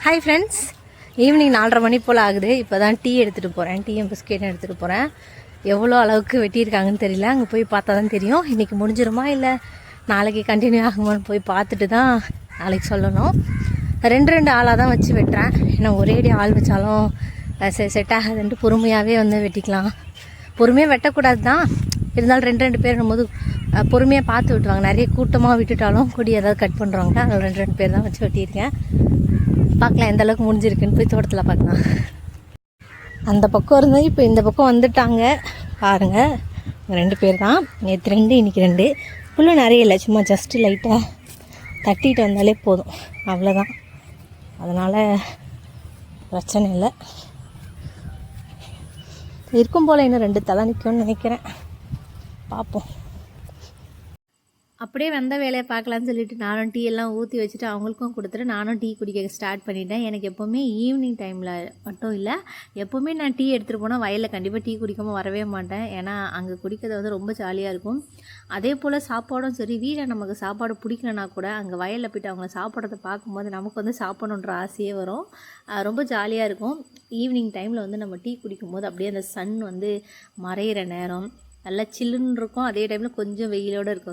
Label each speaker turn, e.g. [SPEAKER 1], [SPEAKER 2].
[SPEAKER 1] Hi friends, evening 4:30 மணி போல் ஆகுது. இப்போ தான் டீ எடுத்துகிட்டு போகிறேன். டீயும் பிஸ்கெட்டும் எடுத்துகிட்டு போகிறேன். எவ்வளோ அளவுக்கு வெட்டியிருக்காங்கன்னு தெரியல. அங்கே போய் பார்த்தா தான் தெரியும். இன்றைக்கி முடிஞ்சிருமா இல்லை நாளைக்கு கண்டினியூ ஆகுமான்னு போய் பார்த்துட்டு தான் நாளைக்கு சொல்லணும். ரெண்டு ஆளாக தான் வச்சு வெட்டுறேன். ஏன்னா ஒரேடி ஆள் வச்சாலும் செட் ஆகாதுன்ட்டு பொறுமையாகவே வந்து வெட்டிக்கலாம். பொறுமையாக வெட்டக்கூடாது தான், இருந்தாலும் ரெண்டு பேர் போது பொறுமையாக பார்த்து விட்டுருவாங்க. நிறைய கூட்டமாக விட்டுட்டாலும் கொடி ஏதாவது கட் பண்ணுறாங்க. அதில் ரெண்டு பேர் தான் வச்சு வெட்டியிருக்கேன். பார்க்கலாம் எந்த அளவுக்கு முடிஞ்சிருக்குன்னு போய் தோட்டத்தில் பார்க்கலாம். அந்த பக்கம் இருந்தால் இப்போ இந்த பக்கம் வந்துட்டாங்க பாருங்கள். 2 பேர் தான். நேற்று 2, இன்றைக்கி 2. புல்லு நிறைய இல்லை, சும்மா ஜஸ்ட்டு லைட்டாக தட்டிட்டு வந்தாலே போதும், அவ்வளோதான். அதனால் பிரச்சனை இல்லை. இருக்கும் போல் இன்னும் 2 தலை நிற்கும்னு நினைக்கிறேன். பார்ப்போம். அப்படியே வந்த வேலையை பார்க்கலான்னு சொல்லிட்டு நானும் டீ எல்லாம் ஊற்றி வச்சுட்டு அவங்களுக்கும் கொடுத்துட்டு நானும் டீ குடிக்க ஸ்டார்ட் பண்ணிட்டேன். எனக்கு எப்போவுமே ஈவினிங் டைமில் மட்டும் இல்லை, எப்போவுமே நான் டீ எடுத்துகிட்டு போனால் வயலில் கண்டிப்பாக டீ குடிக்காமல் வரவே மாட்டேன். ஏன்னா அங்கே குடிக்கிறது வந்து ரொம்ப ஜாலியாக இருக்கும். அதே போல் சாப்பாடும் சரி, வீட்டில் நமக்கு சாப்பாடு பிடிக்கலனா கூட அங்கே வயலில் போய்ட்டு அவங்கள சாப்பிட்றத பார்க்கும்போது நமக்கு வந்து சாப்பிடணுன்ற ஆசையே வரும். ரொம்ப ஜாலியாக இருக்கும். ஈவினிங் டைமில் வந்து நம்ம டீ குடிக்கும்போது அப்படியே அந்த சன் வந்து மறையிற நேரம் நல்லா சில்லுன்னு இருக்கும். அதே டைமில் கொஞ்சம் வெயிலோடு இருக்கும்.